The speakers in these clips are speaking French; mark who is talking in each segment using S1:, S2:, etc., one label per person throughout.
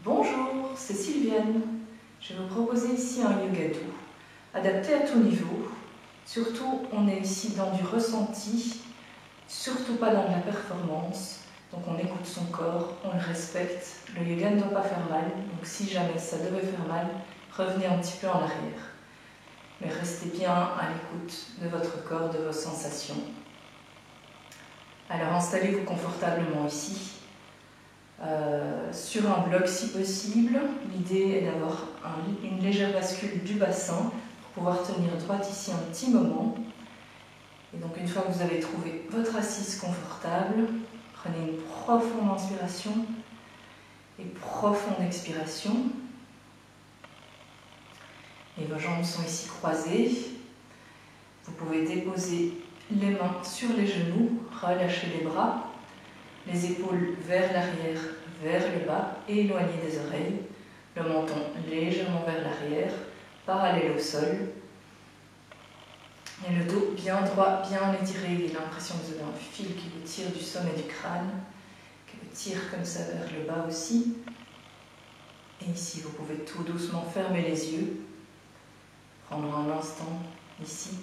S1: Bonjour, c'est Sylviane. Je vais vous proposer ici un yoga doux, adapté à tout niveau. Surtout, on est ici dans du ressenti, surtout pas dans de la performance. Donc on écoute son corps, on le respecte. Le yoga ne doit pas faire mal, donc si jamais ça devait faire mal, revenez un petit peu en arrière. Mais restez bien à l'écoute de votre corps, de vos sensations. Alors installez-vous confortablement ici. Sur un bloc si possible. L'idée est d'avoir une légère bascule du bassin pour pouvoir tenir droite ici un petit moment. Et donc une fois que vous avez trouvé votre assise confortable, prenez une profonde inspiration et profonde expiration. Et vos jambes sont ici croisées. Vous pouvez déposer les mains sur les genoux, relâcher les bras, les épaules vers l'arrière, vers le bas, et éloigner des oreilles, le menton légèrement vers l'arrière, parallèle au sol, et le dos bien droit, bien étiré. Il y a l'impression que vous avez un fil qui vous tire du sommet du crâne, qui vous tire comme ça vers le bas aussi. Et ici, vous pouvez tout doucement fermer les yeux, prendre un instant ici,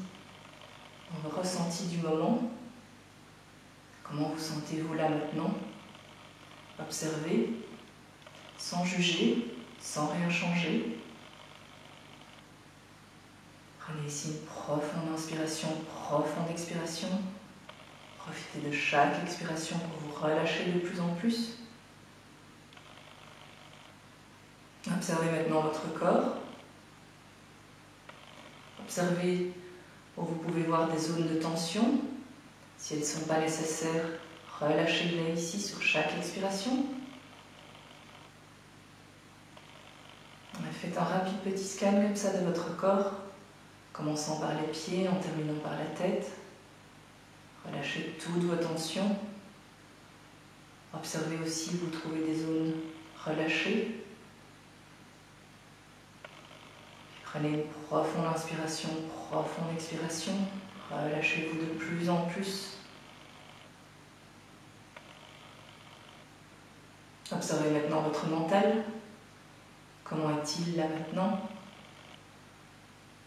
S1: dans le ressenti du moment. Comment vous sentez-vous là maintenant? Observez, sans juger, sans rien changer. Prenez ici une profonde inspiration, profonde expiration. Profitez de chaque expiration pour vous relâcher de plus en plus. Observez maintenant votre corps. Observez où vous pouvez voir des zones de tension. Si elles ne sont pas nécessaires, relâchez-les ici sur chaque expiration. Faites un rapide petit scan comme ça de votre corps, commençant par les pieds, en terminant par la tête. Relâchez toutes vos tensions. Observez aussi où vous trouvez des zones relâchées. Prenez une profonde inspiration, profonde expiration. Relâchez-vous de plus en plus. Observez maintenant votre mental. Comment est-il là maintenant?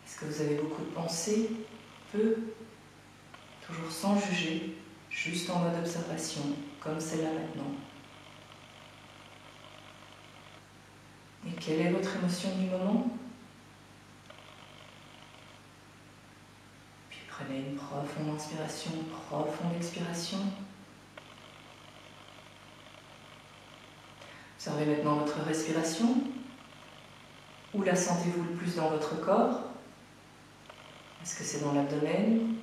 S1: Est-ce que vous avez beaucoup de pensées? Peu? Toujours sans juger, juste en mode observation, comme c'est là maintenant. Et quelle est votre émotion du moment? Puis prenez une profonde inspiration, profonde expiration. Observez maintenant votre respiration. Où la sentez-vous le plus dans votre corps? Est-ce que c'est dans l'abdomen,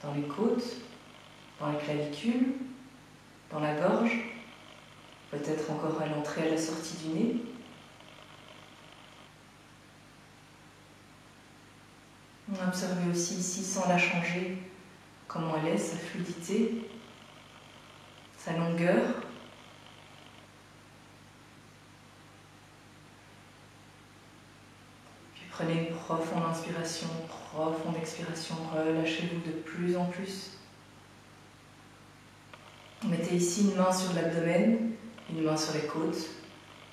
S1: dans les côtes, dans les clavicules, dans la gorge, peut-être encore à l'entrée, à la sortie du nez? Observez aussi ici, sans la changer, comment elle est, sa fluidité, sa longueur. Prenez une profonde inspiration, profonde expiration, relâchez-vous de plus en plus. Mettez ici une main sur l'abdomen, une main sur les côtes,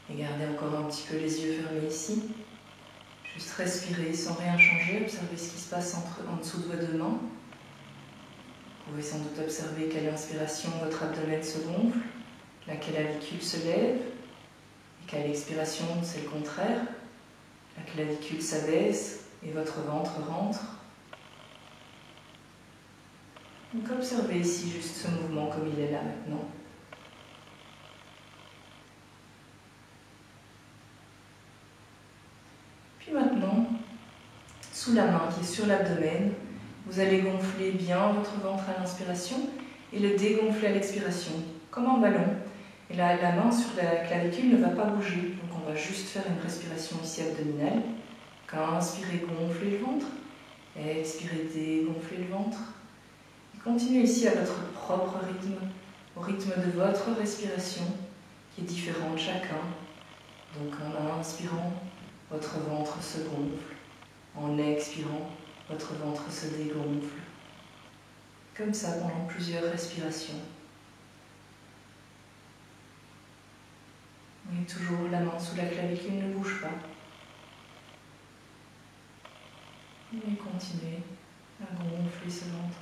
S1: et gardez encore un petit peu les yeux fermés ici. Juste respirez sans rien changer, observez ce qui se passe en dessous de vos deux mains. Vous pouvez sans doute observer qu'à l'inspiration, votre abdomen se gonfle, la clavicule se lève, et qu'à l'expiration, c'est le contraire. La clavicule s'abaisse et votre ventre rentre. Donc observez ici juste ce mouvement comme il est là maintenant. Puis maintenant, sous la main qui est sur l'abdomen, vous allez gonfler bien votre ventre à l'inspiration et le dégonfler à l'expiration, comme un ballon. Et là, la main sur la clavicule ne va pas bouger. Donc on va juste faire une respiration ici abdominale. Quand inspirez, gonflez le ventre. Expirez, dégonflez le ventre. Et continuez ici à votre propre rythme, au rythme de votre respiration, qui est différent de chacun. Donc en inspirant, votre ventre se gonfle. En expirant, votre ventre se dégonfle. Comme ça pendant plusieurs respirations. Et toujours la main sous la clavicule ne bouge pas. Et continuez à gonfler ce ventre,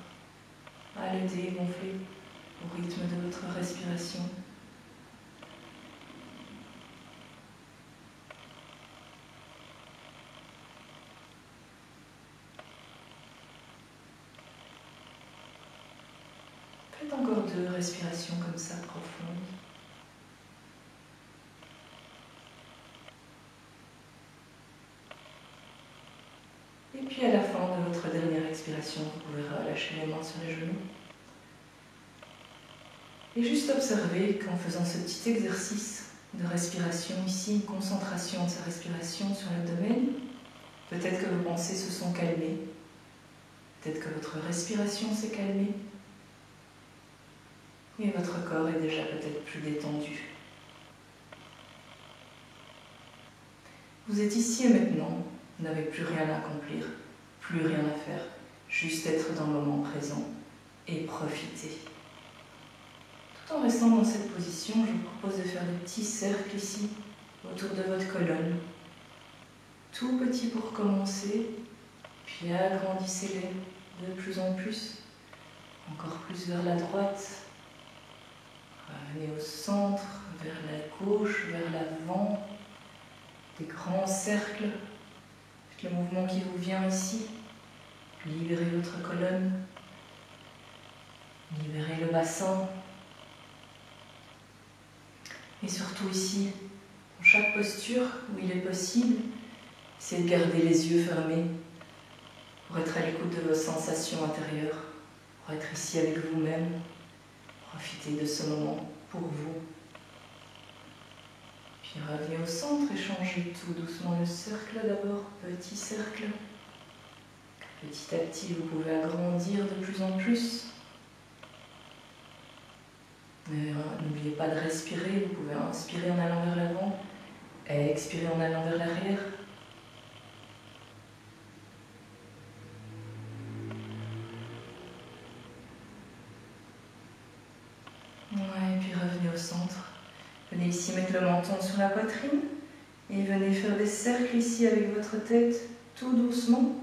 S1: à le dégonfler au rythme de votre respiration. Faites encore 2 respirations comme ça, profondes. Et puis à la fin de votre dernière expiration, vous pouvez relâcher les mains sur les genoux. Et juste observer qu'en faisant ce petit exercice de respiration ici, une concentration de sa respiration sur l'abdomen, peut-être que vos pensées se sont calmées, peut-être que votre respiration s'est calmée, et votre corps est déjà peut-être plus détendu. Vous êtes ici et maintenant, vous n'avez plus rien à accomplir, plus rien à faire, juste être dans le moment présent et profiter. Tout en restant dans cette position, je vous propose de faire des petits cercles ici, autour de votre colonne. Tout petit pour commencer, puis agrandissez-les de plus en plus, encore plus vers la droite. Revenez au centre, vers la gauche, vers l'avant. Des grands cercles, avec le mouvement qui vous vient ici. Libérez votre colonne, libérez le bassin. Et surtout ici, dans chaque posture où il est possible, essayez de garder les yeux fermés pour être à l'écoute de vos sensations intérieures, pour être ici avec vous-même. Profitez de ce moment pour vous. Puis revenez au centre et changez tout doucement le cercle d'abord, petit cercle. Petit à petit, vous pouvez agrandir de plus en plus. N'oubliez pas de respirer, vous pouvez inspirer en allant vers l'avant et expirer en allant vers l'arrière. Ouais, et puis revenez au centre. Venez ici mettre le menton sur la poitrine et venez faire des cercles ici avec votre tête, tout doucement.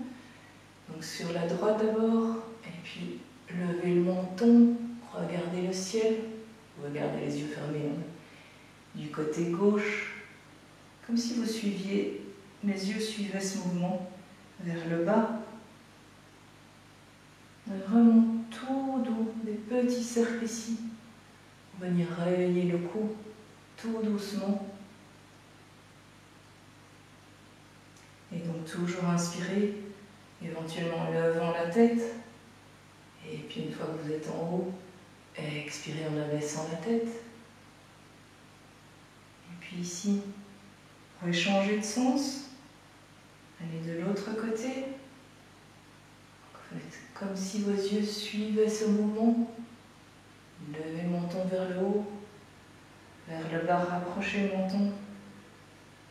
S1: Donc sur la droite d'abord, et puis levez le menton, regardez le ciel. Vous regardez les yeux fermés du côté gauche, comme si vous suiviez, les yeux suivaient ce mouvement vers le bas. Vraiment tout doux, des petits cercles ici. Vous venez réveiller le cou tout doucement. Et donc toujours inspirer, éventuellement levant la tête. Et puis une fois que vous êtes en haut, expirez en abaissant la tête. Et puis ici, vous pouvez changer de sens. Allez de l'autre côté. Faites comme si vos yeux suivaient ce mouvement. Levez le menton vers le haut. Vers le bas, rapprochez le menton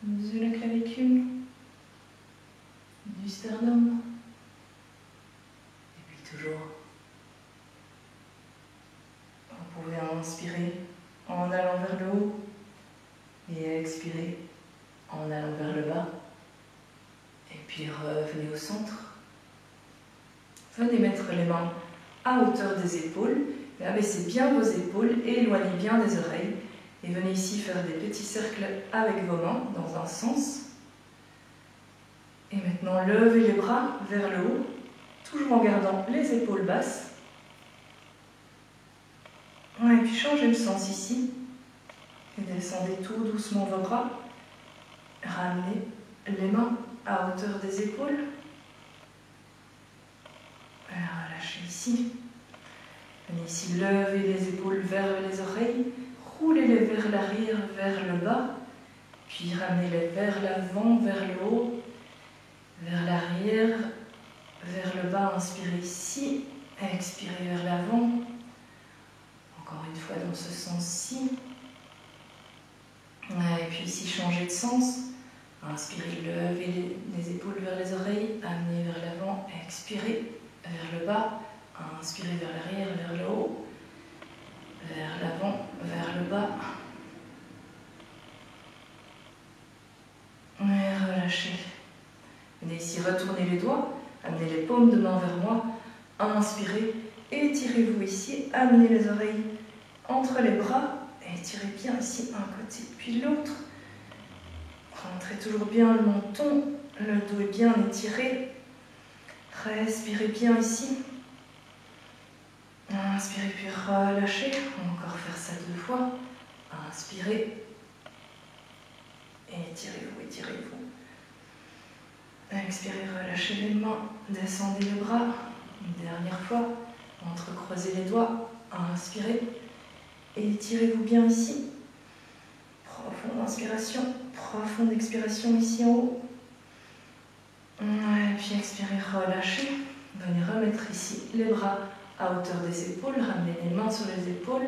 S1: de la clavicule, du sternum. Et puis toujours, vous pouvez inspirer en allant vers le haut et expirer en allant vers le bas. Et puis revenez au centre. Venez mettre les mains à hauteur des épaules. Et abaissez bien vos épaules et éloignez bien des oreilles. Et venez ici faire des petits cercles avec vos mains dans un sens. Et maintenant, levez les bras vers le haut, toujours en gardant les épaules basses. Ouais, et puis changez le sens ici. Et descendez tout doucement vos bras. Ramenez les mains à hauteur des épaules. Et relâchez ici. Venez ici, levez les épaules vers les oreilles. Roulez-les vers l'arrière, vers le bas. Puis ramenez-les vers l'avant, vers le haut. Vers l'arrière, vers le bas. Inspirez ici. Expirez vers l'avant. Encore une fois dans ce sens-ci. Et puis ici, changez de sens. Inspirez, levez les épaules vers les oreilles. Amenez vers l'avant. Expirez vers le bas. Inspirez vers l'arrière, vers le haut. Vers l'avant, vers le bas. relâchez. Venez ici retourner les doigts, amenez les paumes de main vers moi, inspirez, étirez-vous ici, amenez les oreilles entre les bras, étirez bien ici un côté puis l'autre. Rentrez toujours bien le menton, le dos est bien étiré. Respirez bien ici. Inspirez puis relâchez. On va encore faire ça 2 fois. Inspirez. Étirez-vous, étirez-vous. Expirez, relâchez les mains. Descendez les bras. Une dernière fois. Entrecroisez les doigts. Inspirez. Étirez-vous bien ici. Profonde inspiration. Profonde expiration ici en haut. Et puis expirez, relâchez. Venez remettre ici les bras à hauteur des épaules. Ramenez les mains sur les épaules.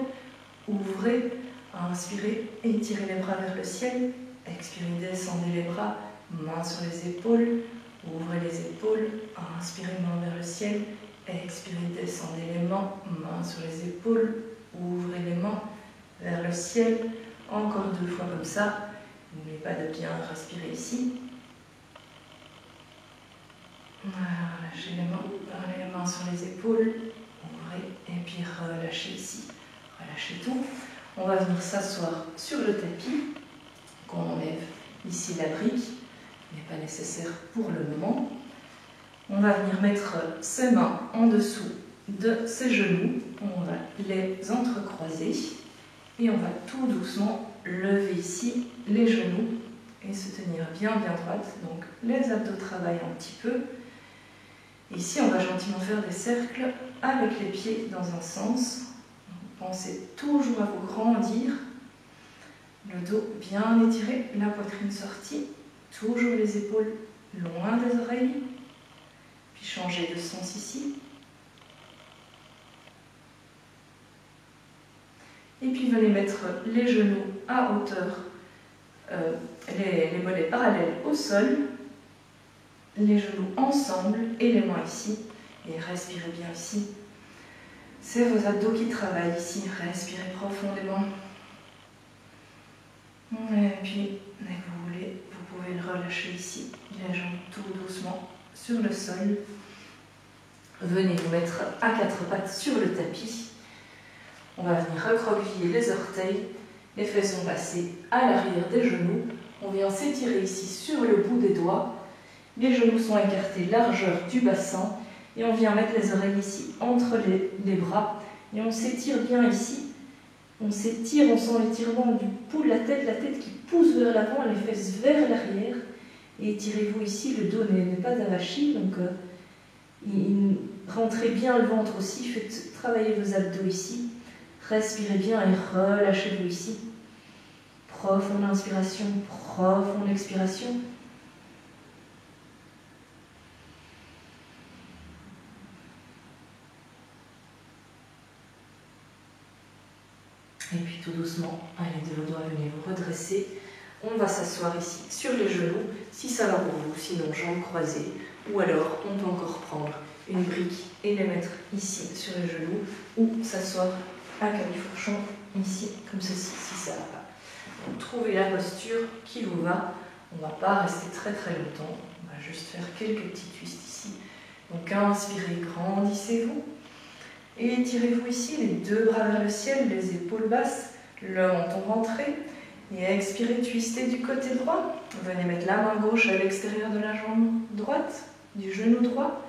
S1: Ouvrez. Inspirez. Étirez les bras vers le ciel. Expirez, descendez les bras. Mains sur les épaules. Ouvrez les épaules. Inspirez, mains vers le ciel. Expirez, descendez les mains. Mains sur les épaules. Ouvrez les mains vers le ciel. Encore 2 fois comme ça. N'oubliez pas de bien respirer ici. Relâchez les mains sur les épaules. Ouvrez et puis relâchez ici. Relâchez tout. On va venir s'asseoir sur le tapis. Qu'on enlève ici la brique. Il n'est pas nécessaire pour le moment. On va venir mettre ses mains en dessous de ses genoux. On va les entrecroiser. Et on va tout doucement lever ici les genoux et se tenir bien droite. Donc les abdos travaillent un petit peu. Ici, on va gentiment faire des cercles avec les pieds dans un sens. Pensez toujours à vous grandir. Le dos bien étiré, la poitrine sortie. Toujours les épaules loin des oreilles. Puis changez de sens ici. Et puis venez mettre les genoux à hauteur, les mollets parallèles au sol, les genoux ensemble et les mains ici. Et respirez bien ici. C'est vos abdos qui travaillent ici. Respirez profondément. Et puis, dès que vous voulez, vous pouvez le relâcher ici. Les jambes tout doucement sur le sol. Venez vous mettre à 4 pattes sur le tapis. On va venir recroqueviller les orteils, les fesses sont passées à l'arrière des genoux. On vient s'étirer ici sur le bout des doigts. Les genoux sont écartés, largeur du bassin. Et on vient mettre les oreilles ici entre les bras. Et on s'étire bien ici. On s'étire, on sent l'étirement du pouls de la tête qui pousse vers l'avant, les fesses vers l'arrière. Et étirez-vous ici, le dos n'est pas avachi. Donc rentrez bien le ventre aussi, faites travailler vos abdos ici. Respirez bien et relâchez-vous ici. Profonde inspiration, profonde expiration. Et puis tout doucement, allez de vos doigts, venez vous redresser. On va s'asseoir ici sur les genoux, si ça va pour vous, sinon jambes croisées. Ou alors, on peut encore prendre une brique et les mettre ici sur les genoux, ou s'asseoir à califourchon ici, comme ceci, si ça va pas. Donc, trouvez la posture qui vous va. On ne va pas rester très longtemps. On va juste faire quelques petits twists ici. Donc inspirez, grandissez-vous. Et étirez-vous ici, les 2 bras vers le ciel, les épaules basses, le menton rentré. Et expirez, twistez du côté droit. Venez mettre la main gauche à l'extérieur de la jambe droite, du genou droit.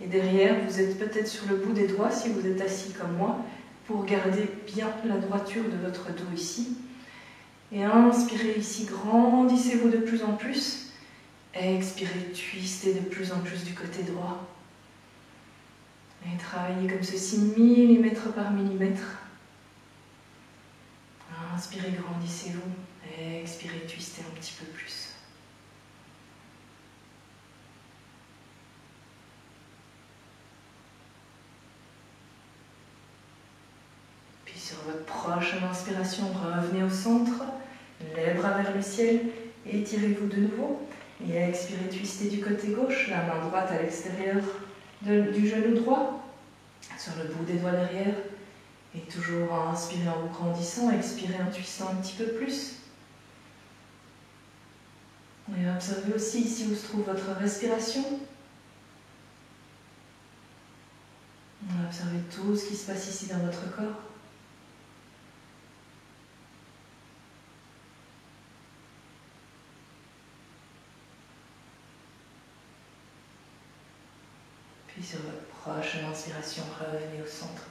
S1: Et derrière, vous êtes peut-être sur le bout des doigts si vous êtes assis comme moi, pour garder bien la droiture de votre dos ici. Et inspirez ici, grandissez-vous de plus en plus. Expirez, twistez de plus en plus du côté droit. Et travaillez comme ceci, millimètre par millimètre. Inspirez, grandissez-vous. Expirez, twistez un petit peu plus. Sur votre prochaine inspiration, revenez au centre, les bras vers le ciel, étirez-vous de nouveau et expirez, twistez du côté gauche, la main droite à l'extérieur du genou droit, sur le bout des doigts derrière, et toujours inspirez en vous grandissant, expirez en twistant un petit peu plus. Et observez aussi ici où se trouve votre respiration. Observez tout ce qui se passe ici dans votre corps. Puis sur votre prochaine inspiration, revenez au centre.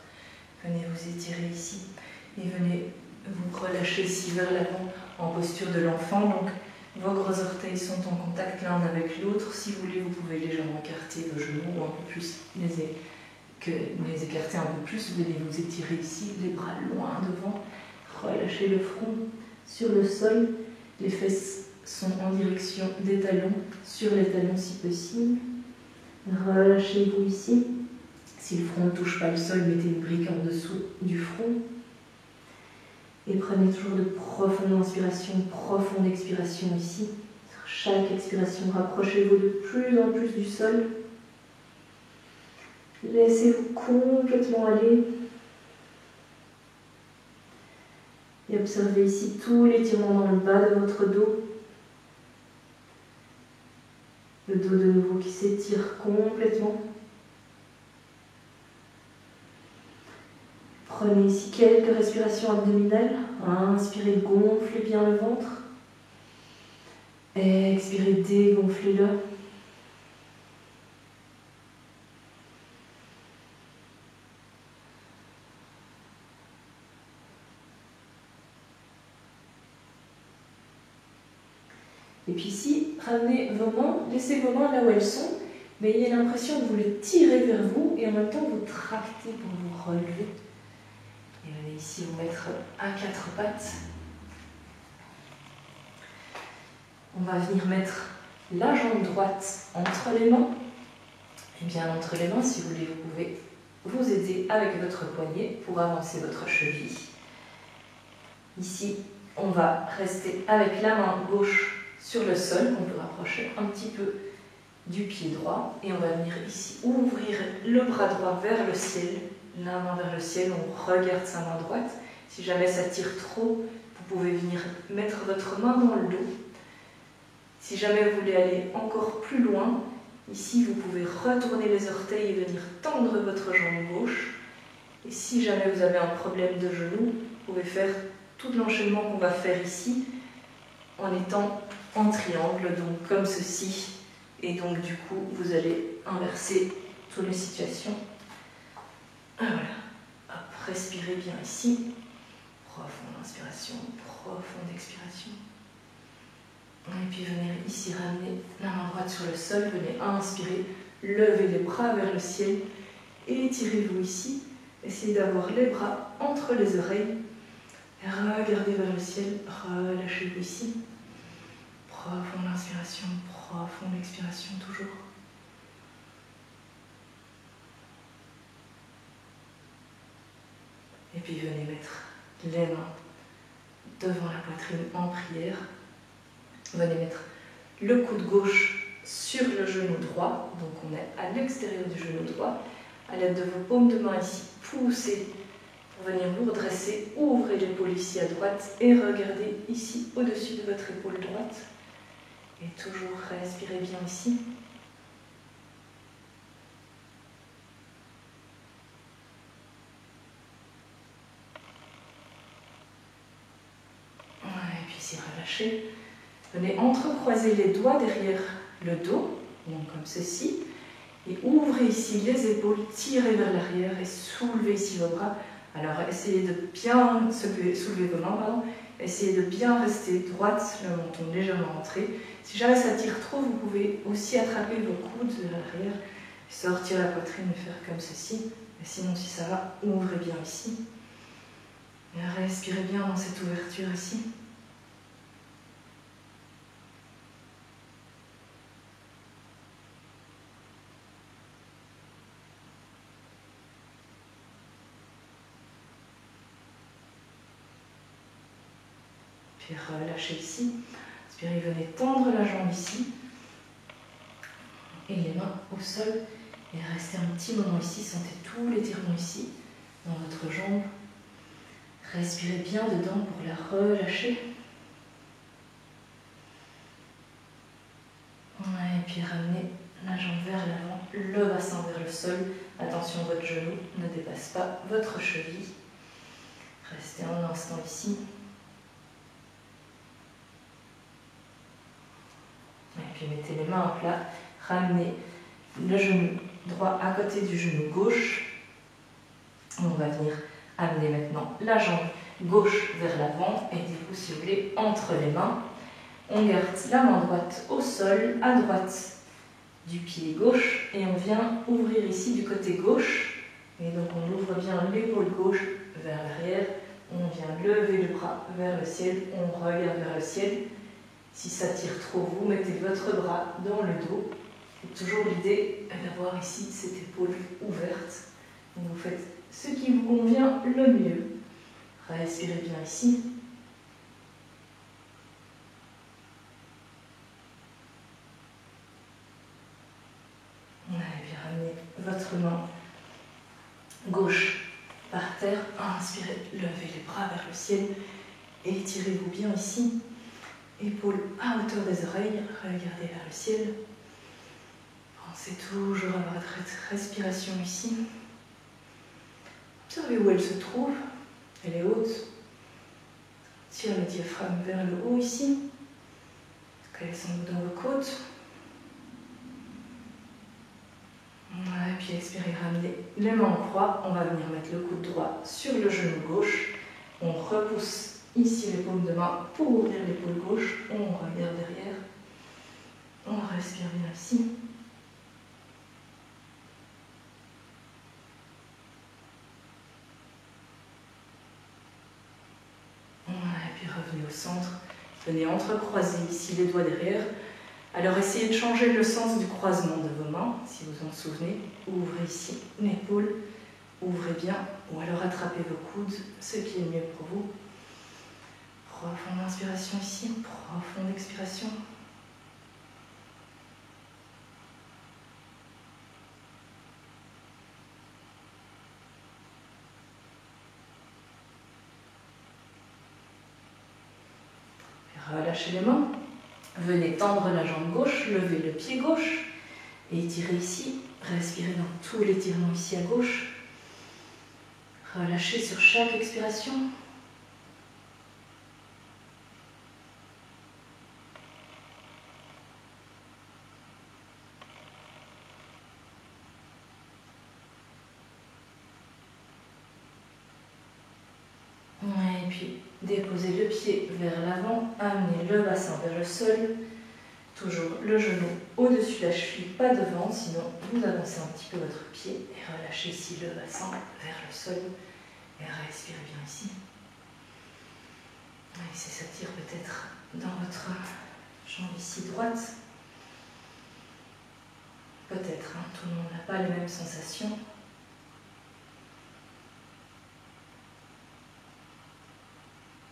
S1: Venez vous étirer ici et venez vous relâcher ici vers l'avant en posture de l'enfant. Donc vos gros orteils sont en contact l'un avec l'autre. Si vous voulez, vous pouvez légèrement écarter vos genoux ou un peu plus les écarter un peu plus. Venez vous étirer ici, les bras loin devant. Relâchez le front sur le sol. Les fesses sont en direction des talons, sur les talons si possible. Relâchez-vous ici. Si le front ne touche pas le sol, mettez une brique en dessous du front. Et prenez toujours de profondes inspirations, profonde expiration ici. Sur chaque expiration, rapprochez-vous de plus en plus du sol. Laissez-vous complètement aller. Et observez ici tout l'étirement dans le bas de votre dos. Le dos de nouveau qui s'étire complètement. Prenez ici quelques respirations abdominales. Inspirez, gonflez bien le ventre. Expirez, dégonflez-le. Et puis ici, ramenez vos mains, laissez vos mains là où elles sont, mais ayez l'impression de vous les tirer vers vous et en même temps vous tracter pour vous relever. Et venez ici vous mettre à quatre pattes. On va venir mettre la jambe droite entre les mains. Et bien entre les mains, si vous voulez, vous pouvez vous aider avec votre poignet pour avancer votre cheville. Ici, on va rester avec la main gauche sur le sol, qu'on peut rapprocher un petit peu du pied droit. Et on va venir ici ouvrir le bras droit vers le ciel, la main vers le ciel, on regarde sa main droite. Si jamais ça tire trop, vous pouvez venir mettre votre main dans le dos. Si jamais vous voulez aller encore plus loin, ici vous pouvez retourner les orteils et venir tendre votre jambe gauche. Et si jamais vous avez un problème de genou, vous pouvez faire tout l'enchaînement qu'on va faire ici en étant en triangle, donc comme ceci. Et donc du coup, vous allez inverser toutes les situations. Voilà. Hop, respirez bien ici. Profonde inspiration, profonde expiration. Et puis venez ici ramener la main droite sur le sol. Venez inspirer, levez les bras vers le ciel. Et étirez-vous ici. Essayez d'avoir les bras entre les oreilles. Regardez vers le ciel. Relâchez-vous ici. Profonde inspiration, profonde expiration toujours. Et puis venez mettre les mains devant la poitrine en prière. Venez mettre le coude gauche sur le genou droit. Donc on est à l'extérieur du genou droit. À l'aide de vos paumes de main ici, poussez pour venir vous redresser. Ouvrez l'épaule ici à droite et regardez ici au-dessus de votre épaule droite. Et toujours respirez bien ici. Et puis ici relâchez. Venez entrecroiser les doigts derrière le dos, donc comme ceci. Et ouvrez ici les épaules, tirez vers l'arrière et soulevez ici vos bras. Alors essayez de bien soulever vos mains, pardon. Essayez de bien rester droite, le menton légèrement rentré. Si jamais ça tire trop, vous pouvez aussi attraper vos coudes vers l'arrière, sortir la poitrine et faire comme ceci. Et sinon, si ça va, ouvrez bien ici. Et respirez bien dans cette ouverture ici. Puis relâchez ici. Inspirez, venez tendre la jambe ici. Et les mains au sol. Et restez un petit moment ici. Sentez tout l'étirement ici, dans votre jambe. Respirez bien dedans pour la relâcher. puis ramenez la jambe vers l'avant, le bassin vers le sol. Attention, votre genou ne dépasse pas votre cheville. Restez un instant ici. Et puis mettez les mains à plat. Ramenez le genou droit à côté du genou gauche. On va venir amener maintenant la jambe gauche vers l'avant. Aidez-vous si vous voulez entre les mains. On garde la main droite au sol, à droite du pied gauche, et on vient ouvrir ici du côté gauche. Et donc on ouvre bien l'épaule gauche vers l'arrière. On vient lever le bras vers le ciel. On regarde vers le ciel. Si ça tire trop, vous mettez votre bras dans le dos. Et toujours l'idée est d'avoir ici cette épaule ouverte. Et vous faites ce qui vous convient le mieux. Respirez bien ici. Et puis ramenez votre main gauche par terre. Inspirez, levez les bras vers le ciel. Étirez-vous bien ici. Épaules à hauteur des oreilles. Regardez vers le ciel. Pensez toujours à votre respiration ici. Observez où elle se trouve. Elle est haute. Tirez le diaphragme vers le haut ici. Calissez-vous dans vos côtes. Voilà, et puis expirez, ramenez les mains en croix. On va venir mettre le coude droit sur le genou gauche. On repousse ici les paumes de main pour ouvrir l'épaule gauche. On regarde derrière. On respire bien ici. Et puis revenez au centre. Venez entrecroiser ici les doigts derrière. Alors essayez de changer le sens du croisement de vos mains, si vous en souvenez. Ouvrez ici l'épaule, ouvrez bien, ou alors attrapez vos coudes, ce qui est le mieux pour vous. Profonde inspiration ici, profonde expiration. Relâchez les mains. Venez tendre la jambe gauche, levez le pied gauche et étirez ici. Respirez dans tout l'étirement ici à gauche. Relâchez sur chaque expiration. Et puis déposez le pied vers l'avant, amenez le bassin vers le sol. Toujours le genou au-dessus de la cheville, pas devant, sinon vous avancez un petit peu votre pied et relâchez ici le bassin vers le sol et respirez bien ici. Et si ça tire peut-être dans votre jambe ici droite, peut-être, hein, tout le monde n'a pas les mêmes sensations.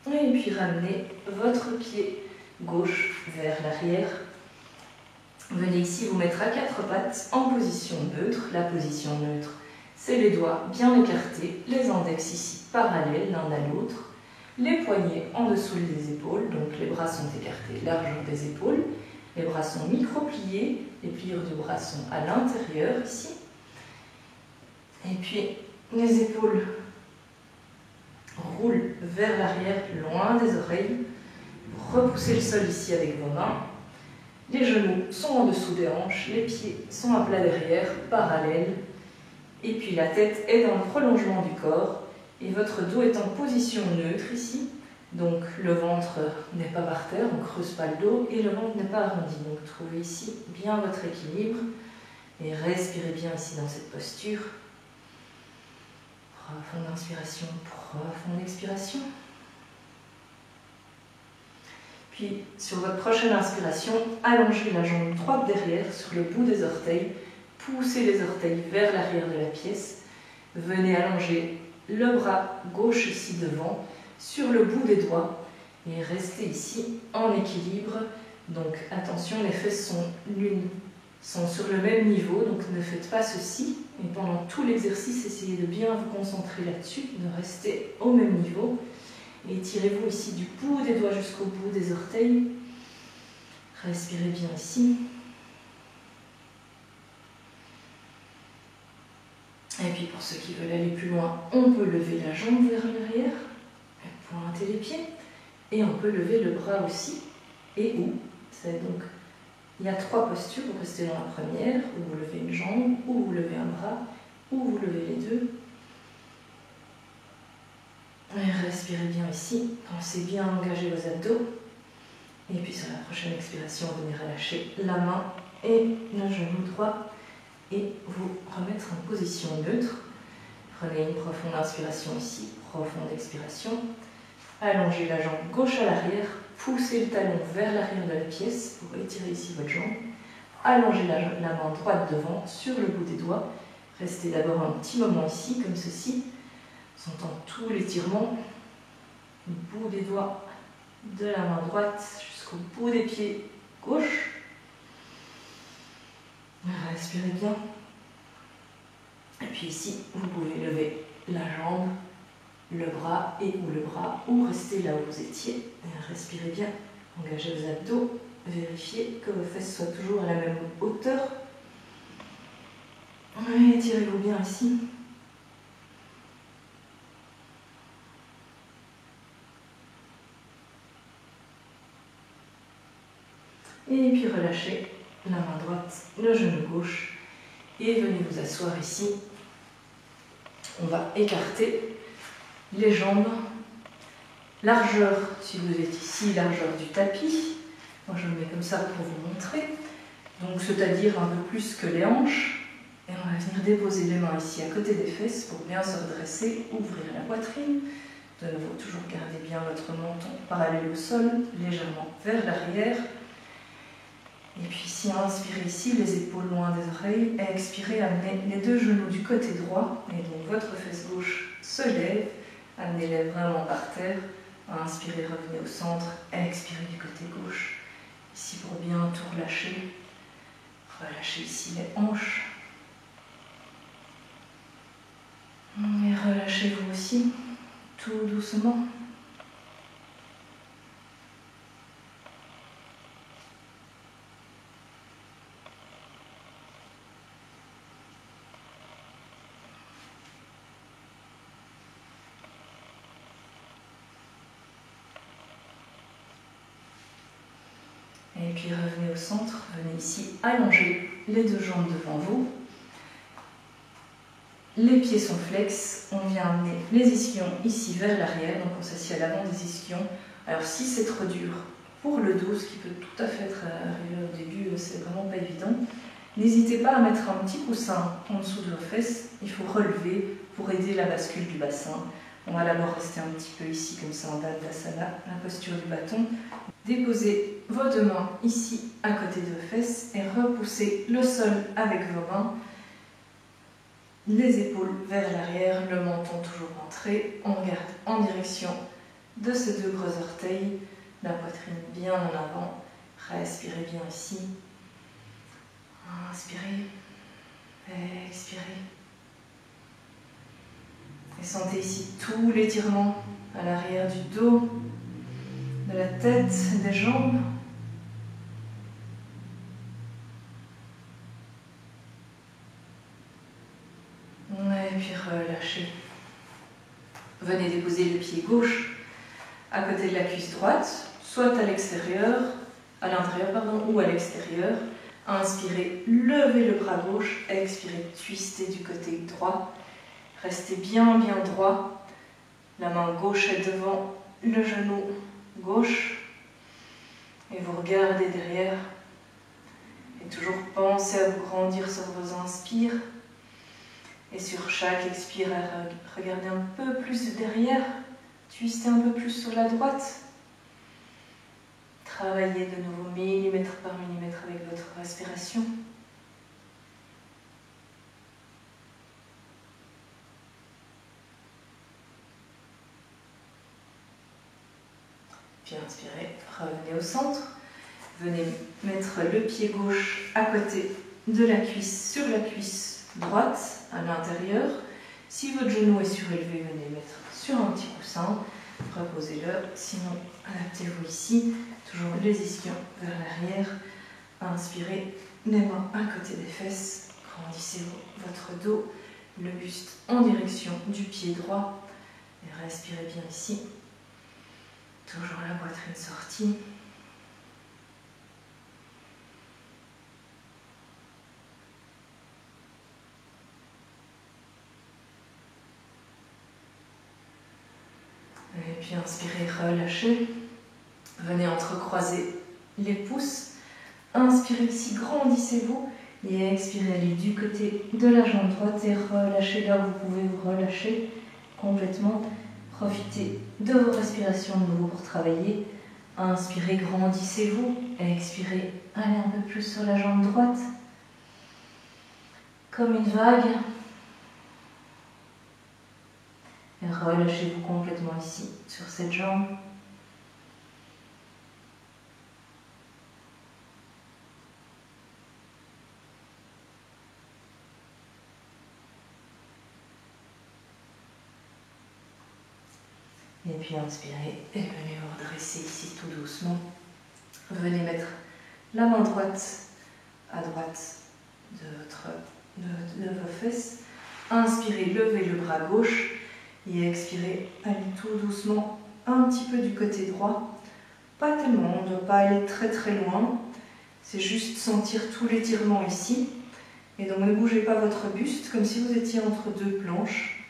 S1: Et puis ramenez votre pied gauche vers l'arrière. Venez ici vous mettre à quatre pattes en position neutre. La position neutre, c'est les doigts bien écartés, les index ici parallèles l'un à l'autre, les poignets en dessous des épaules, donc les bras sont écartés, largeur des épaules, les bras sont micro-pliés, les pliures du bras sont à l'intérieur ici. Et puis les épaules roulent vers l'arrière, loin des oreilles. Vous repoussez le sol ici avec vos mains. Les genoux sont en dessous des hanches, les pieds sont à plat derrière, parallèles. Et puis la tête est dans le prolongement du corps. Et votre dos est en position neutre ici. Donc le ventre n'est pas par terre, on ne creuse pas le dos. Et le ventre n'est pas arrondi. Donc trouvez ici bien votre équilibre. Et respirez bien ici dans cette posture. Profonde inspiration, profonde expiration. Puis, sur votre prochaine inspiration, allongez la jambe droite derrière sur le bout des orteils. Poussez les orteils vers l'arrière de la pièce. Venez allonger le bras gauche ici devant, sur le bout des doigts. Et restez ici en équilibre. Donc attention, les fesses sont sur le même niveau, donc ne faites pas ceci. Et pendant tout l'exercice, essayez de bien vous concentrer là-dessus, de rester au même niveau. Et tirez-vous ici du bout des doigts jusqu'au bout des orteils. Respirez bien ici. Et puis pour ceux qui veulent aller plus loin, on peut lever la jambe vers l'arrière, pointer les pieds, et on peut lever le bras aussi, et où. Donc, il y a 3 postures, vous restez dans la première, où vous levez une jambe, où vous levez un bras, où vous levez les deux. Et respirez bien ici, pensez bien à engager vos abdos. Et puis sur la prochaine expiration, venez relâcher la main et le genou droit et vous remettre en position neutre. Prenez une profonde inspiration ici, profonde expiration. Allongez la jambe gauche à l'arrière, poussez le talon vers l'arrière de la pièce pour étirer ici votre jambe. Allongez la main droite devant sur le bout des doigts. Restez d'abord un petit moment ici, comme ceci. On entend tout l'étirement du bout des doigts de la main droite jusqu'au bout des pieds gauche. Respirez bien. Et puis ici, vous pouvez lever la jambe, le bras et ou le bras, ou rester là où vous étiez. Et respirez bien, engagez vos abdos, vérifiez que vos fesses soient toujours à la même hauteur. Et étirez-vous bien ici. Et puis relâchez la main droite, le genou gauche et venez vous asseoir ici. On va écarter les jambes, largeur, si vous êtes ici, largeur du tapis. Moi je me mets comme ça pour vous montrer. Donc c'est-à-dire un peu plus que les hanches. Et on va venir déposer les mains ici à côté des fesses pour bien se redresser, ouvrir la poitrine. De nouveau, toujours gardez bien votre menton parallèle au sol, légèrement vers l'arrière. Et puis ici, inspirez ici, les épaules loin des oreilles. Et expirez, amenez les 2 genoux du côté droit. Et donc votre fesse gauche se lève. Amenez-les vraiment par terre. Inspirez, revenez au centre. Expirez du côté gauche. Ici pour bien tout relâcher. Relâchez ici les hanches. Et relâchez-vous aussi, tout doucement. Et puis revenez au centre, venez ici allonger les 2 jambes devant vous. Les pieds sont flex, on vient amener les ischions ici vers l'arrière, donc on s'assied à l'avant des ischions. Alors si c'est trop dur pour le dos, ce qui peut tout à fait être arrivé au début, c'est vraiment pas évident, n'hésitez pas à mettre un petit coussin en dessous de vos fesses, il faut relever pour aider la bascule du bassin. On va d'abord rester un petit peu ici comme ça en Dandasana, la posture du bâton. Déposez vos 2 mains ici à côté de vos fesses et repoussez le sol avec vos mains. Les épaules vers l'arrière, le menton toujours rentré. On garde en direction de ces 2 gros orteils, la poitrine bien en avant. Respirez bien ici. Inspirez, expirez. Et sentez ici tout l'étirement à l'arrière du dos, de la tête, des jambes. Et puis relâchez. Venez déposer le pied gauche à côté de la cuisse droite, soit à l'extérieur, à l'intérieur pardon, ou à l'extérieur. Inspirez, levez le bras gauche, expirez, twistez du côté droit. Restez bien droit. La main gauche est devant le genou gauche. Et vous regardez derrière. Et toujours pensez à vous grandir sur vos inspires. Et sur chaque expire, regardez un peu plus derrière. Twistez un peu plus sur la droite. Travaillez de nouveau millimètre par millimètre avec votre respiration. Puis inspirez, revenez au centre. Venez mettre le pied gauche à côté de la cuisse, sur la cuisse droite, à l'intérieur. Si votre genou est surélevé, venez mettre sur un petit coussin. Reposez-le, sinon adaptez-vous ici. Toujours les ischions vers l'arrière. Inspirez, les mains à côté des fesses. Grandissez votre dos. le buste en direction du pied droit. Et respirez bien ici. Toujours la poitrine sortie. Et puis inspirez, relâchez. Venez entrecroiser les pouces. Inspirez ici, grandissez-vous. Et expirez, allez du côté de la jambe droite et relâchez là où vous pouvez vous relâcher complètement. Profitez de vos respirations de nouveau pour travailler. Inspirez, grandissez-vous. Expirez, allez un peu plus sur la jambe droite. Comme une vague. Et relâchez-vous complètement ici, sur cette jambe. Et puis inspirez et venez vous redresser ici tout doucement. Venez mettre la main droite à droite de vos fesses. Inspirez, levez le bras gauche et expirez, allez tout doucement un petit peu du côté droit. Pas tellement, on ne doit pas aller très très loin. C'est juste sentir tout l'étirement ici. Et donc ne bougez pas votre buste comme si vous étiez entre deux planches.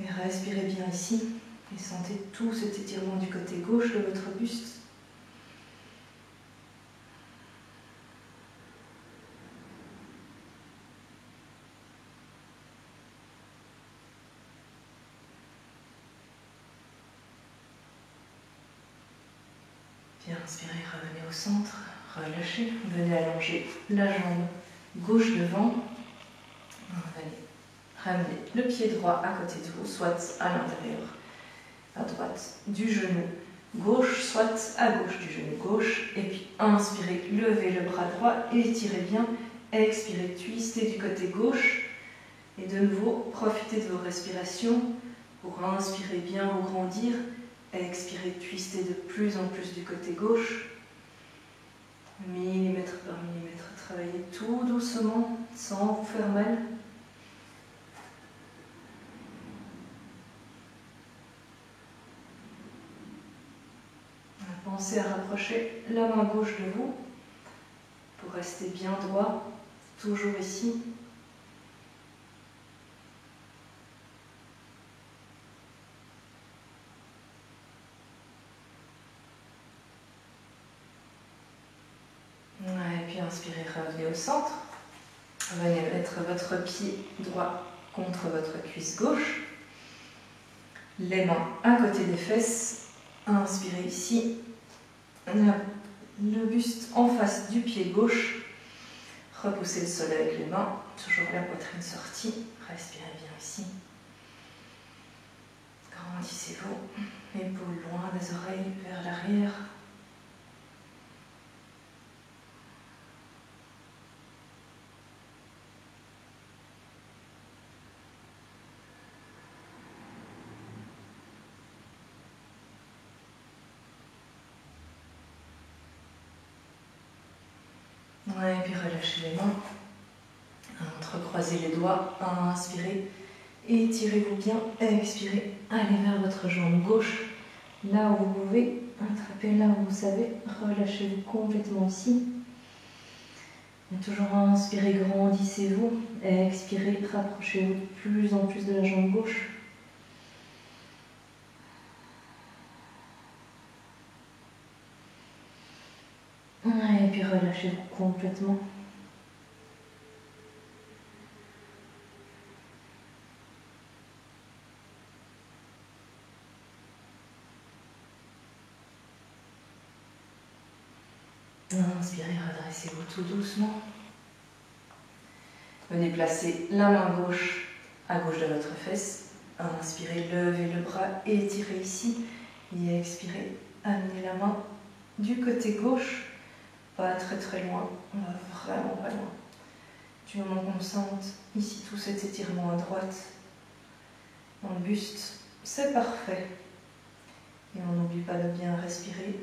S1: Et respirez bien ici. Et sentez tout cet étirement du côté gauche de votre buste. Bien, inspirez, revenez au centre, relâchez. Venez allonger la jambe gauche devant. Venez ramener le pied droit à côté de vous, soit à l'intérieur, à droite du genou gauche, soit à gauche du genou gauche. Et puis inspirez, levez le bras droit, étirez bien. Expirez, twistez du côté gauche. Et de nouveau, profitez de vos respirations pour inspirer bien, vous grandir. Expirez, twistez de plus en plus du côté gauche. Millimètre par millimètre, travaillez tout doucement, sans vous faire mal. Pensez à rapprocher la main gauche de vous pour rester bien droit, toujours ici. Et puis inspirez, revenez au centre. Venez mettre votre pied droit contre votre cuisse gauche. Les mains à côté des fesses. Inspirez ici. Le buste en face du pied gauche. Repoussez le sol avec les mains. Toujours la poitrine sortie. Respirez bien ici. Grandissez-vous. Épaules loin des oreilles vers l'arrière. Et puis relâchez les mains. Entrecroisez les doigts. Inspirez. Étirez-vous bien. Expirez. Allez vers votre jambe gauche. Là où vous pouvez. Attrapez là où vous savez. Relâchez-vous complètement ici. Et toujours inspirez, grandissez-vous. Expirez, rapprochez-vous de plus en plus de la jambe gauche. Et puis relâchez-vous complètement. Inspirez, redressez-vous tout doucement. Venez placer la main gauche à gauche de votre fesse. Inspirez, levez le bras, étirez ici. Et expirez, amenez la main du côté gauche. Pas très très loin, on va vraiment pas loin. Du moment qu'on sente ici tout cet étirement à droite dans le buste, c'est parfait. Et on n'oublie pas de bien respirer.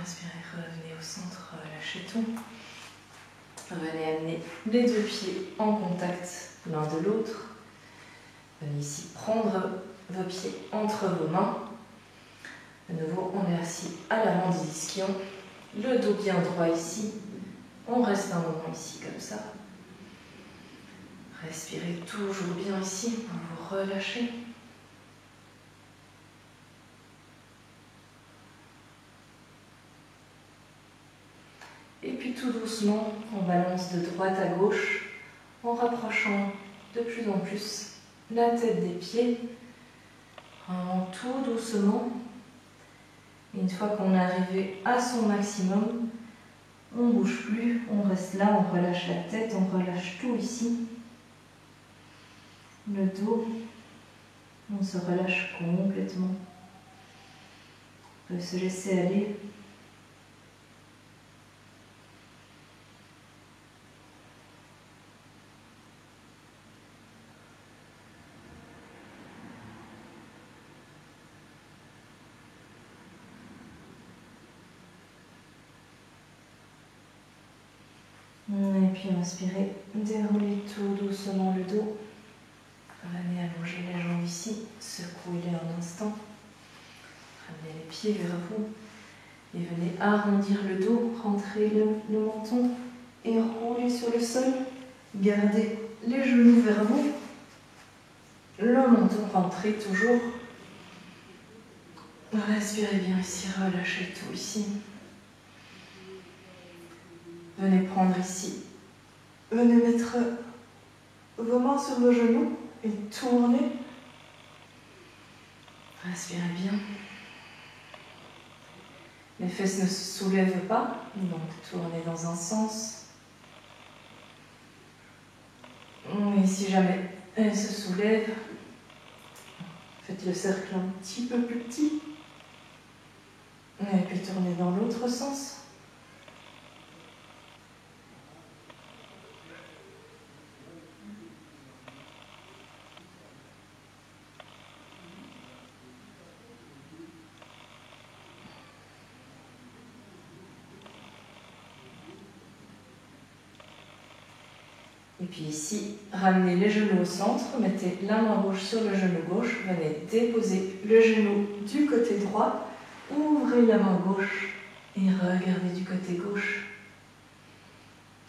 S1: inspirez, revenez au centre, relâchez tout. Venez amener les deux pieds en contact l'un de l'autre. Venez ici prendre vos pieds entre vos mains. De nouveau, on est assis à l'avant des ischions. Le dos bien droit ici. On reste un moment ici comme ça. Respirez toujours bien ici pour vous relâcher. Et puis tout doucement, on balance de droite à gauche en rapprochant de plus en plus la tête des pieds. Vraiment tout doucement. Une fois qu'on est arrivé à son maximum, on ne bouge plus, on reste là, on relâche la tête, on relâche tout ici. Le dos, on se relâche complètement. On peut se laisser aller. Et puis inspirez, déroulez tout doucement le dos. Venez allonger les jambes ici, secouez-les un instant. Ramenez les pieds vers vous et venez arrondir le dos, rentrez le menton et roulez sur le sol. Gardez les genoux vers vous. Le menton rentrez toujours. Respirez bien ici, relâchez tout ici. Venez prendre ici. Venez mettre vos mains sur vos genoux et tournez. Respirez bien. Les fesses ne se soulèvent pas, donc tournez dans un sens. Et si jamais elles se soulèvent, faites le cercle un petit peu plus petit. Et puis tournez dans l'autre sens. Et puis ici, ramenez les genoux au centre, mettez la main gauche sur le genou gauche, venez déposer le genou du côté droit, ouvrez la main gauche et regardez du côté gauche.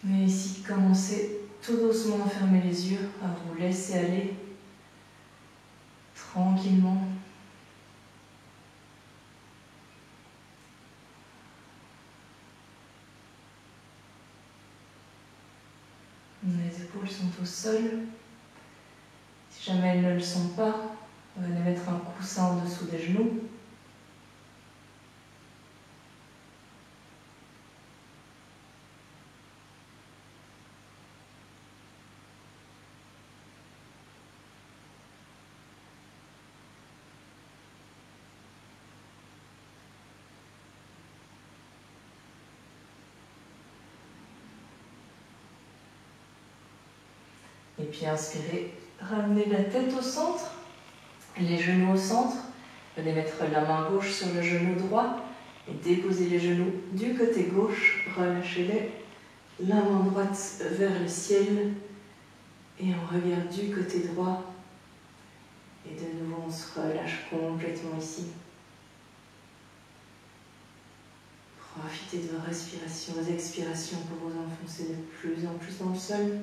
S1: Mais ici, commencez tout doucement à fermer les yeux, à vous laisser aller tranquillement. Les épaules sont au sol. Si jamais elles ne le sont pas, venez mettre un coussin en dessous des genoux. Et puis inspirez, ramenez la tête au centre, les genoux au centre. Venez mettre la main gauche sur le genou droit et déposez les genoux du côté gauche. Relâchez-les, la main droite vers le ciel et on regarde du côté droit. Et de nouveau, on se relâche complètement ici. Profitez de vos respirations, vos expirations pour vous enfoncer de plus en plus dans le sol.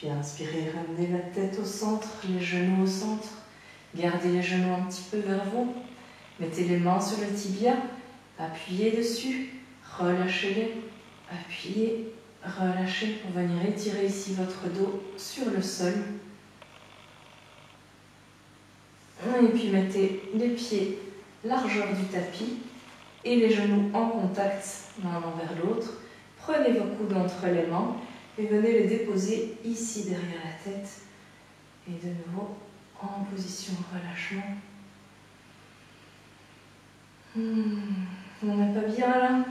S1: Puis inspirez, ramenez la tête au centre, les genoux au centre. Gardez les genoux un petit peu vers vous. Mettez les mains sur le tibia, appuyez dessus, relâchez-les, appuyez, relâchez pour venir étirer ici votre dos sur le sol. Et puis mettez les pieds largeur du tapis et les genoux en contact l'un envers l'autre. Prenez vos coudes entre les mains et venez les déposer ici derrière la tête Et de nouveau, en position de relâchement. On n'est pas bien là?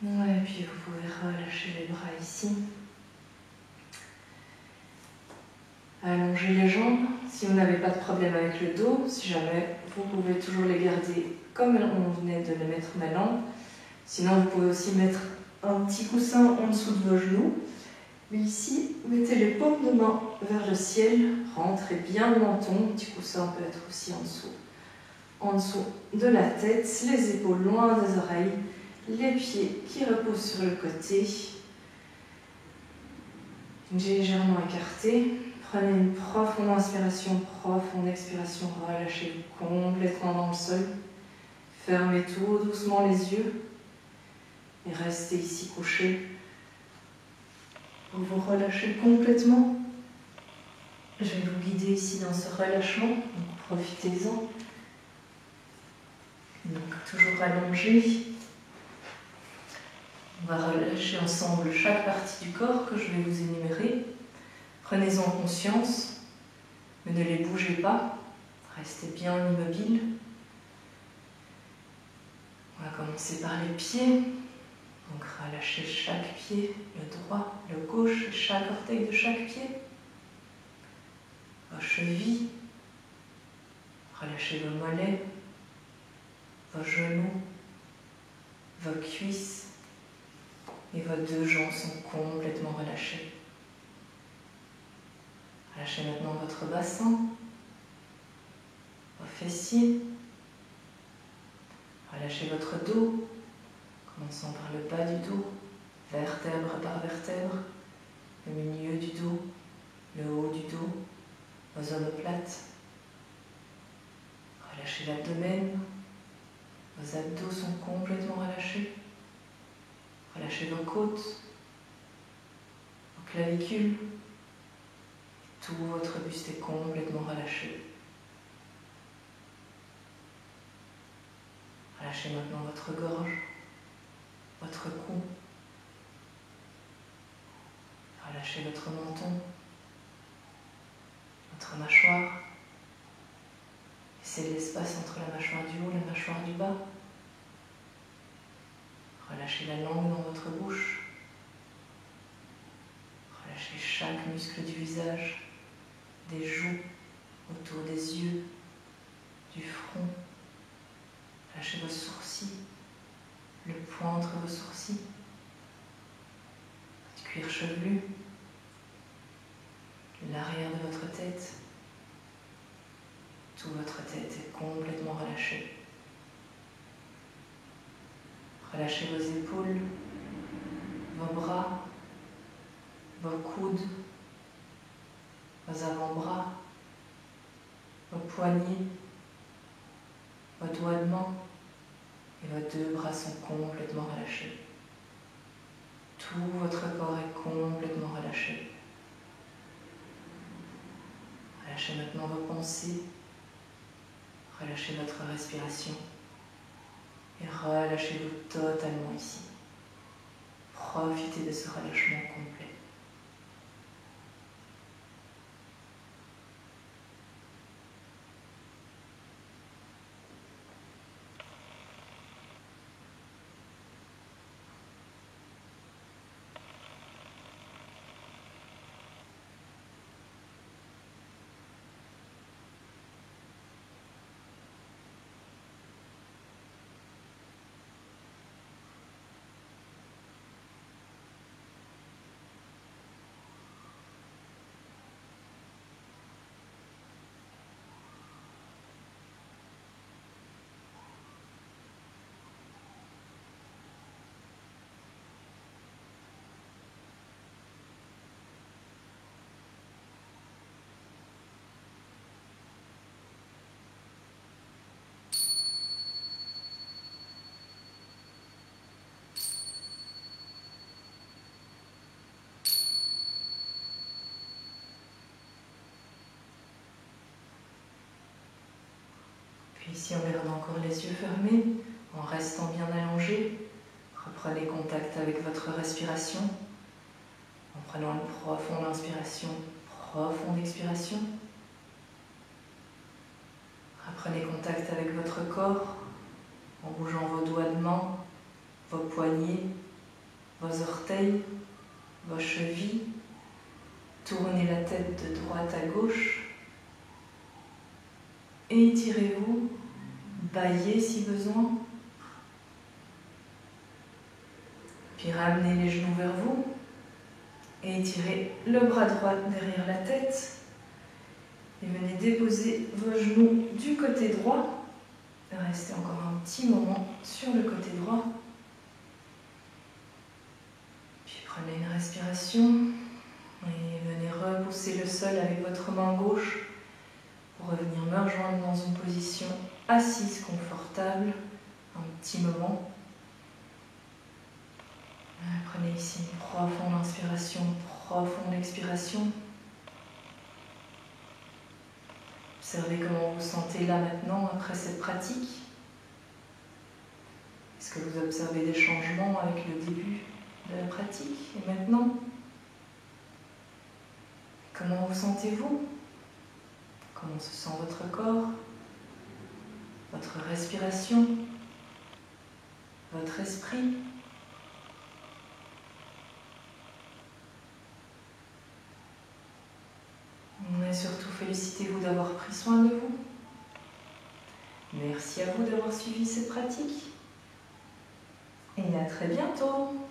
S1: Ouais, et puis vous pouvez relâcher les bras ici. Allongez les jambes. Si vous n'avez pas de problème avec le dos, si jamais, vous pouvez toujours les garder comme on venait de les mettre maintenant. Sinon, vous pouvez aussi mettre un petit coussin en dessous de vos genoux. Mais ici, mettez les paumes de main vers le ciel. Rentrez bien le menton. Petit coussin peut être aussi en dessous. En dessous de la tête, les épaules loin des oreilles. Les pieds qui reposent sur le côté. Légèrement écartés. Prenez une profonde inspiration, profonde expiration. Relâchez-vous complètement dans le sol. Fermez tout doucement les yeux. Et restez ici couché. Vous vous relâchez complètement. Je vais vous guider ici dans ce relâchement. Donc profitez-en. Donc toujours allongé. On va relâcher ensemble chaque partie du corps que je vais vous énumérer. Prenez-en conscience, mais ne les bougez pas. Restez bien immobile. On va commencer par les pieds. Donc relâchez chaque pied, le droit, le gauche, et chaque orteil de chaque pied. Vos chevilles. Relâchez vos mollets, vos genoux, vos cuisses. Et vos deux jambes sont complètement relâchées. Relâchez maintenant votre bassin, vos fessiers. Relâchez votre dos, commençant par le bas du dos, vertèbre par vertèbre, le milieu du dos, le haut du dos, vos omoplates. Relâchez l'abdomen, vos abdos sont complètement relâchés. Relâchez vos côtes, vos clavicules. Tout votre buste est complètement relâché. Relâchez maintenant votre gorge, votre cou. Relâchez votre menton, votre mâchoire. Laissez l'espace entre la mâchoire du haut et la mâchoire du bas. Relâchez la langue dans votre bouche. Relâchez chaque muscle du visage, des joues, autour des yeux, du front. Relâchez vos sourcils, le poing entre vos sourcils, votre cuir chevelu, l'arrière de votre tête. Toute votre tête est complètement relâchée. Relâchez vos épaules, vos bras, vos coudes, vos avant-bras, vos poignets, vos doigts de main et vos deux bras sont complètement relâchés. Tout votre corps est complètement relâché. Relâchez maintenant vos pensées, relâchez votre respiration et relâchez-vous totalement ici. Profitez de ce relâchement complet. Puis ici, en gardant encore les yeux fermés, en restant bien allongé, reprenez contact avec votre respiration, en prenant une profonde inspiration, profonde expiration. Reprenez contact avec votre corps, en bougeant vos doigts de main, vos poignets, vos orteils, vos chevilles. Tournez la tête de droite à gauche. Étirez-vous, bâillez si besoin. Puis ramenez les genoux vers vous. Et étirez le bras droit derrière la tête. Et venez déposer vos genoux du côté droit. Restez encore un petit moment sur le côté droit. Puis prenez une respiration. Et venez repousser le sol avec votre main gauche pour revenir me rejoindre dans une position assise confortable. Un petit moment. Prenez ici une profonde inspiration, profonde expiration. Observez comment vous vous sentez là maintenant après cette pratique. Est-ce que vous observez des changements avec le début de la pratique et maintenant? Comment vous sentez-vous? Comment se sent votre corps? Votre respiration? Votre esprit? Mais surtout, félicitez-vous d'avoir pris soin de vous. Merci à vous d'avoir suivi cette pratique. Et à très bientôt!